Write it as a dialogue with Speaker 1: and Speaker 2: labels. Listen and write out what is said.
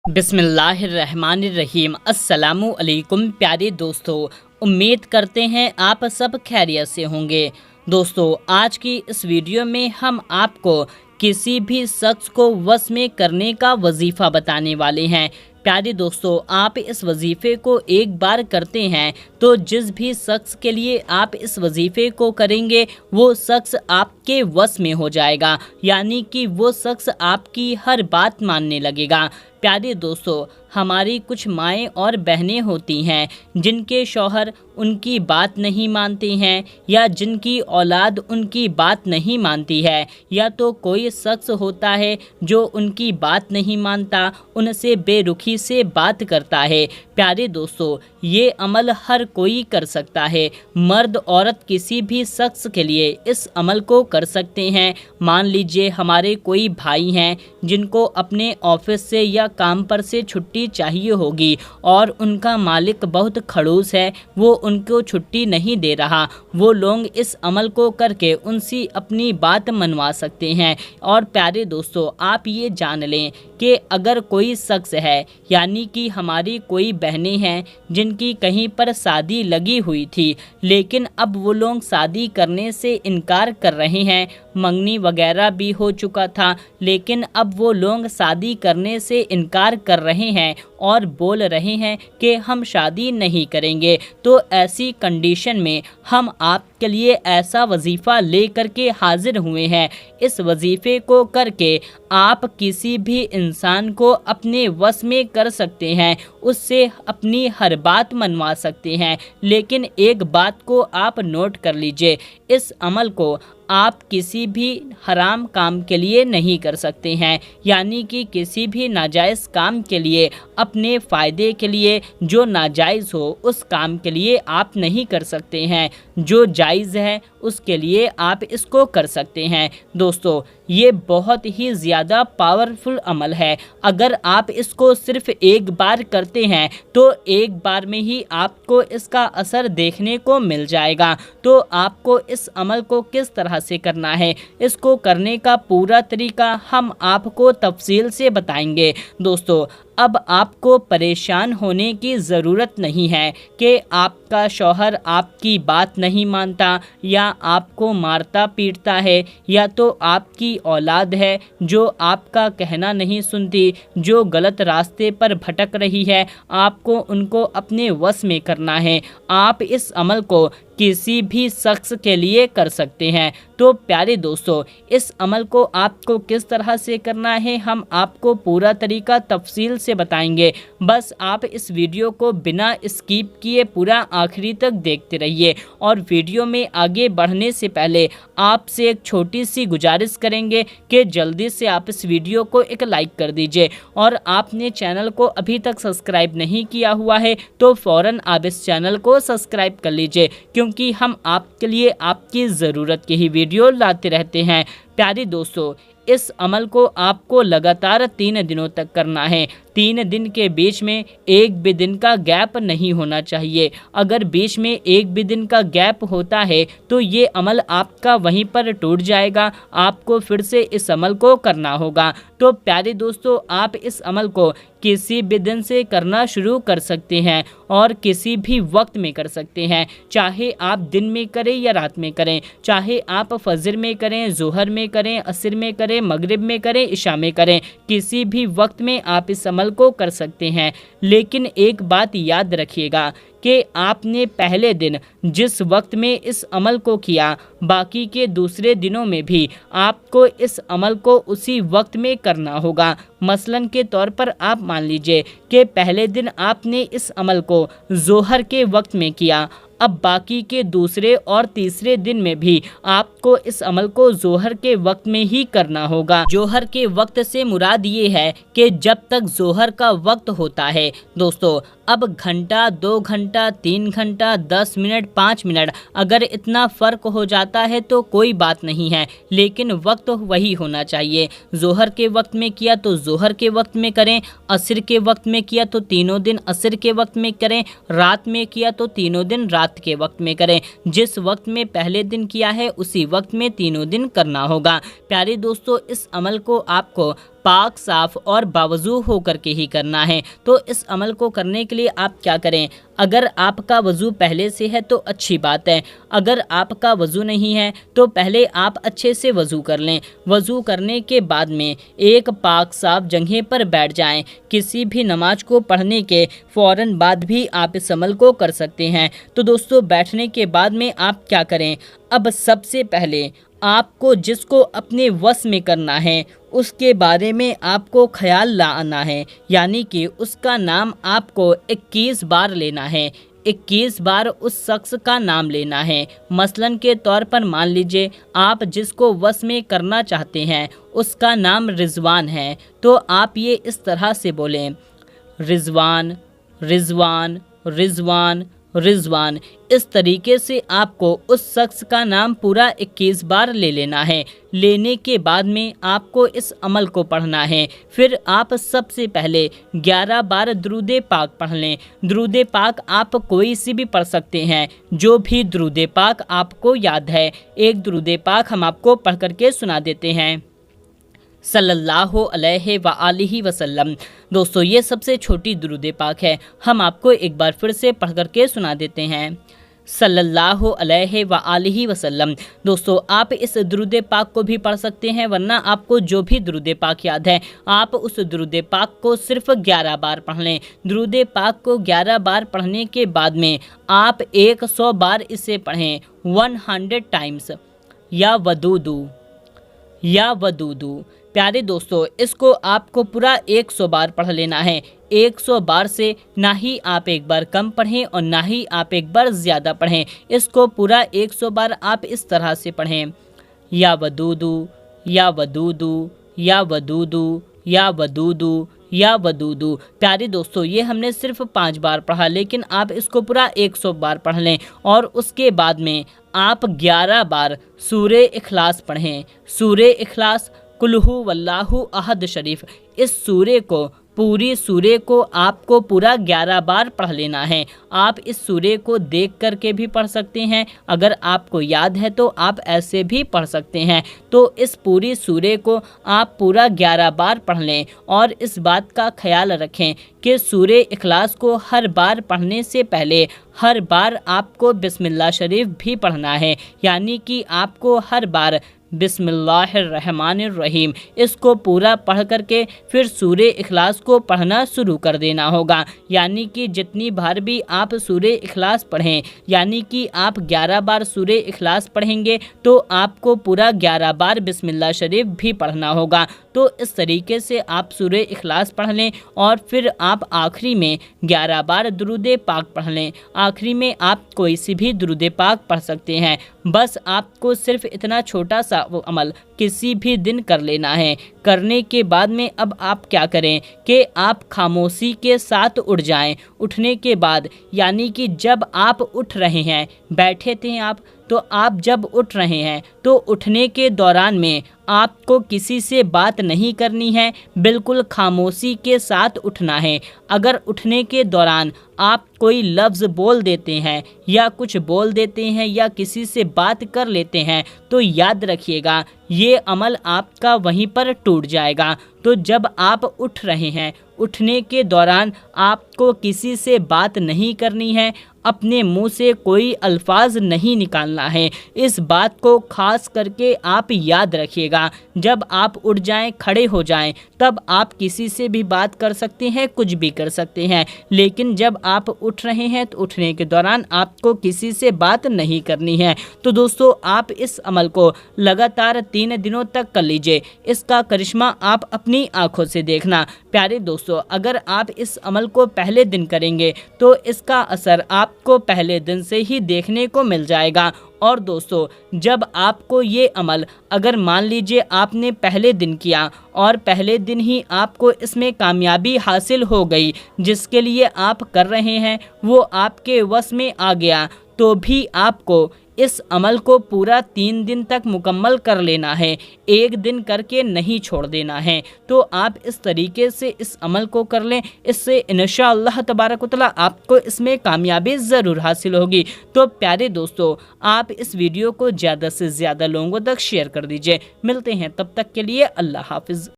Speaker 1: बिस्मिल्लाहिर्रहमानिर्रहीम। अस्सलामु अलैकुम प्यारे दोस्तों, उम्मीद करते हैं आप सब खैरियत से होंगे। दोस्तों, आज की इस वीडियो में हम आपको किसी भी शख्स को वश में करने का वजीफ़ा बताने वाले हैं। प्यारे दोस्तों, आप इस वजीफ़े को एक बार करते हैं तो जिस भी शख्स के लिए आप इस वजीफ़े को करेंगे वो शख्स आपके वश में हो जाएगा, यानी कि वो शख्स आपकी हर बात मानने लगेगा। प्यारे दोस्तों, हमारी कुछ माएँ और बहनें होती हैं जिनके शौहर उनकी बात नहीं मानते हैं, या जिनकी औलाद उनकी बात नहीं मानती है, या तो कोई शख्स होता है जो उनकी बात नहीं मानता, उनसे बेरुखी से बात करता है। प्यारे दोस्तों, ये अमल हर कोई कर सकता है। मर्द औरत किसी भी शख्स के लिए इस अमल को कर सकते हैं। मान लीजिए हमारे कोई भाई हैं जिनको अपने ऑफिस से या काम पर से छुट्टी चाहिए होगी और उनका मालिक बहुत खड़ूस है, वो उनको छुट्टी नहीं दे रहा। वो लोग इस अमल को करके उनसे अपनी बात मनवा सकते हैं। और प्यारे दोस्तों, आप ये जान लें कि अगर कोई शख्स है, यानी कि हमारी कोई बहनें हैं जिनकी कहीं पर शादी लगी हुई थी, लेकिन अब वो लोग शादी करने से इनकार कर रहे हैं, मंगनी वगैरह भी हो चुका था, लेकिन अब वो लोग शादी करने से इनकार कर रहे हैं और बोल रहे हैं कि हम शादी नहीं करेंगे। तो ऐसी कंडीशन में हम आपके लिए ऐसा वजीफ़ा लेकर के हाजिर हुए हैं। इस वजीफ़े को करके आप किसी भी इंसान को अपने वश में कर सकते हैं, उससे अपनी हर बात मनवा सकते हैं। लेकिन एक बात को आप नोट कर लीजिए, इस अमल को आप किसी भी हराम काम के लिए नहीं कर सकते हैं, यानी कि किसी भी नाजायज़ काम के लिए, अपने फ़ायदे के लिए जो नाजायज़ हो उस काम के लिए आप नहीं कर सकते हैं। जो जायज़ है उसके लिए आप इसको कर सकते हैं। दोस्तों, ये बहुत ही ज़्यादा पावरफुल अमल है। अगर आप इसको सिर्फ एक बार करते हैं तो एक बार में ही आपको इसका असर देखने को मिल जाएगा। तो आपको इस अमल को किस तरह से करना है, इसको करने का पूरा तरीका हम आपको तफसील से बताएंगे। दोस्तों, अब आपको परेशान होने की ज़रूरत नहीं है कि आपका शौहर आपकी बात नहीं मानता, या आपको मारता पीटता है, या तो आपकी औलाद है जो आपका कहना नहीं सुनती, जो गलत रास्ते पर भटक रही है। आपको उनको अपने वश में करना है। आप इस अमल को किसी भी शख्स के लिए कर सकते हैं। तो प्यारे दोस्तों, इस अमल को आपको किस तरह से करना है हम आपको पूरा तरीका तफसील से बताएंगे। बस आप इस वीडियो को बिना स्किप किए पूरा आखिरी तक देखते रहिए। और वीडियो में आगे बढ़ने से पहले आपसे एक छोटी सी गुजारिश करेंगे कि जल्दी से आप इस वीडियो को एक लाइक कर दीजिए, और आपने चैनल को अभी तक सब्सक्राइब नहीं किया हुआ है तो फ़ौरन आप इस चैनल को सब्सक्राइब कर लीजिए, क्योंकि हम आपके लिए आपकी ज़रूरत की ही वीडियो लाते रहते हैं। प्यारे दोस्तों, इस अमल को आपको लगातार 3 दिनों तक करना है। 3 दिन के बीच में एक भी दिन का गैप नहीं होना चाहिए। अगर बीच में एक भी दिन का गैप होता है तो ये अमल आपका वहीं पर टूट जाएगा, आपको फिर से इस अमल को करना होगा। तो प्यारे दोस्तों, आप इस अमल को किसी भी दिन से करना शुरू कर सकते हैं और किसी भी वक्त में कर सकते हैं। चाहे आप दिन में करें या रात में करें, चाहे आप फजर में करें, ज़ोहर में करें, असर में करें, मगरिब में करें, इशा में करें, किसी भी वक्त में आप इस अमल को कर सकते हैं। लेकिन एक बात याद रखिएगा कि आपने पहले दिन जिस वक्त में इस अमल को किया, बाकी के दूसरे दिनों में भी आपको इस अमल को उसी वक्त में करना होगा। मसलन के तौर पर आप मान लीजिए कि पहले दिन आपने इस अमल को ज़ोहर के वक्त में किया, अब बाकी के दूसरे और तीसरे दिन में भी आपको इस अमल को ज़ोहर के वक्त में ही करना होगा। ज़ोहर के वक्त से मुराद ये है कि जब तक ज़ोहर का वक्त होता है। दोस्तों, अब घंटा, 2 घंटा, 3 घंटा, 10 मिनट, 5 मिनट अगर इतना फ़र्क हो जाता है तो कोई बात नहीं है, लेकिन वक्त वही होना चाहिए। ज़ोहर के वक्त में किया तो ज़ोहर के वक्त में करें, असर के वक्त में किया तो तीनों दिन असर के वक्त में करें, रात में किया तो तीनों दिन रात के वक्त में करें। जिस वक्त में पहले दिन किया है उसी वक्त में तीनों दिन करना होगा। प्यारे दोस्तों, इस अमल को आपको پاک صاف اور باوضو ہو کر کے ہی کرنا ہے۔ تو اس عمل کو کرنے کے لیے آپ کیا کریں، اگر آپ کا وضو پہلے سے ہے تو اچھی بات ہے، اگر آپ کا وضو نہیں ہے تو پہلے آپ اچھے سے وضو کر لیں۔ وضو کرنے کے بعد میں ایک پاک صاف جگہ پر بیٹھ جائیں۔ کسی بھی نماز کو پڑھنے کے فوراً بعد بھی آپ اس عمل کو کر سکتے ہیں۔ تو دوستو بیٹھنے کے بعد میں آپ کیا کریں، اب سب سے پہلے آپ کو جس کو اپنے وس میں کرنا ہے اس کے بارے میں آپ کو خیال لانا ہے، یعنی کہ اس کا نام آپ کو 21 بار لینا ہے۔ 21 بار اس شخص کا نام لینا ہے۔ مثلاً کے طور پر مان لیجئے آپ جس کو وس میں کرنا چاہتے ہیں اس کا نام رضوان ہے، تو آپ یہ اس طرح سے بولیں، رضوان رضوان رضوان رضوان۔ اس طریقے سے آپ کو اس شخص کا نام پورا 21 بار لے لینا ہے۔ لینے کے بعد میں آپ کو اس عمل کو پڑھنا ہے۔ پھر آپ سب سے پہلے 11 بار درود پاک پڑھ لیں۔ درود پاک آپ کوئی سی بھی پڑھ سکتے ہیں، جو بھی درود پاک آپ کو یاد ہے۔ ایک درود پاک ہم آپ کو پڑھ کر کے سنا دیتے ہیں، صلی اللہ علیہ وآلہ وسلم۔ دوستو یہ سب سے چھوٹی درود پاک ہے، ہم آپ کو ایک بار پھر سے پڑھ کر کے سنا دیتے ہیں، صلی اللہ علیہ وآلہ وسلم۔ دوستو آپ اس درود پاک کو بھی پڑھ سکتے ہیں، ورنہ آپ کو جو بھی درود پاک یاد ہے آپ اس درود پاک کو صرف 11 بار پڑھ لیں۔ درود پاک کو 11 بار پڑھنے کے بعد میں آپ 100 بار اسے پڑھیں، 100 ٹائمز، یا ودودو یا ودودو۔ پیارے دوستو اس کو آپ کو پورا 100 بار پڑھ لینا ہے۔ 100 بار سے نہ ہی آپ ایک بار کم پڑھیں اور نہ ہی آپ ایک بار زیادہ پڑھیں، اس کو پورا 100 بار آپ اس طرح سے پڑھیں، یا ودودو یا ودودو یا ودودو یا ودودو یا ودودو۔ پیارے دوستو یہ ہم نے صرف 5 بار پڑھا، لیکن آپ اس کو پورا 100 بار پڑھ لیں، اور اس کے بعد میں آپ 11 بار سورہ اخلاص پڑھیں۔ سورہ اخلاص، قل ھو واللہ احد شریف، اس سورے کو پوری سورے کو آپ کو پورا 11 بار پڑھ لینا ہے۔ آپ اس سورے کو دیکھ کر کے بھی پڑھ سکتے ہیں، اگر آپ کو یاد ہے تو آپ ایسے بھی پڑھ سکتے ہیں۔ تو اس پوری سورے کو آپ پورا 11 بار پڑھ لیں، اور اس بات کا خیال رکھیں کہ سورہ اخلاص کو ہر بار پڑھنے سے پہلے ہر بار آپ کو بسم اللہ شریف بھی پڑھنا ہے، یعنی کہ آپ کو ہر بار بسم اللہ الرحمن الرحیم اس کو پورا پڑھ کر کے پھر سورہ اخلاص کو پڑھنا شروع کر دینا ہوگا۔ یعنی کہ جتنی بار بھی آپ سورہ اخلاص پڑھیں، یعنی کہ آپ 11 بار سورہ اخلاص پڑھیں گے تو آپ کو پورا 11 بار بسم اللہ شریف بھی پڑھنا ہوگا۔ تو اس طریقے سے آپ سورہ اخلاص پڑھ لیں، اور پھر آپ آخری میں 11 بار درود پاک پڑھ لیں۔ آخری میں آپ کوئی سی بھی درود پاک پڑھ سکتے ہیں۔ بس آپ کو صرف اتنا چھوٹا سا وہ عمل کسی بھی دن کر لینا ہے۔ کرنے کے بعد میں اب آپ کیا کریں کہ آپ خاموشی کے ساتھ اٹھ جائیں۔ اٹھنے کے بعد یعنی کہ جب آپ اٹھ رہے ہیں، بیٹھے تھے آپ، تو آپ جب اٹھ رہے ہیں تو اٹھنے کے دوران میں آپ کو کسی سے بات نہیں کرنی ہے، بالکل خاموشی کے ساتھ اٹھنا ہے۔ اگر اٹھنے کے دوران آپ کوئی لفظ بول دیتے ہیں یا کچھ بول دیتے ہیں یا کسی سے بات کر لیتے ہیں تو یاد رکھیے گا یہ عمل آپ کا وہیں پر ٹوٹ جائے گا۔ تو جب آپ اٹھ رہے ہیں، اٹھنے کے دوران آپ کو کسی سے بات نہیں کرنی ہے، اپنے منہ سے کوئی الفاظ نہیں نکالنا ہے۔ اس بات کو خاص کر کے آپ یاد رکھیے گا۔ جب آپ اٹھ جائیں، کھڑے ہو جائیں، تب آپ کسی سے بھی بات کر سکتے ہیں، کچھ بھی کر سکتے ہیں، لیکن جب آپ اٹھ رہے ہیں تو اٹھنے کے دوران آپ کو کسی سے بات نہیں کرنی ہے۔ تو دوستو آپ اس عمل کو لگاتار 3 دنوں تک کر لیجئے، اس کا کرشمہ آپ اپنی آنکھوں سے دیکھنا۔ پیارے دوستو اگر آپ اس عمل کو پہلے دن کریں گے تو اس کا اثر آپ کو پہلے دن سے ہی دیکھنے کو مل جائے گا۔ اور دوستو جب آپ کو یہ عمل اگر مان لیجئے آپ نے پہلے دن کیا اور پہلے دن ہی آپ کو اس میں کامیابی حاصل ہو گئی، جس کے لیے آپ کر رہے ہیں وہ آپ کے وس میں آ گیا، تو بھی آپ کو اس عمل کو پورا 3 دن تک مکمل کر لینا ہے، 1 دن کر کے نہیں چھوڑ دینا ہے۔ تو آپ اس طریقے سے اس عمل کو کر لیں، اس سے انشاءاللہ تبارک و تعالی آپ کو اس میں کامیابی ضرور حاصل ہوگی۔ تو پیارے دوستو آپ اس ویڈیو کو زیادہ سے زیادہ لوگوں تک شیئر کر دیجئے۔ ملتے ہیں تب تک کے لیے اللہ حافظ۔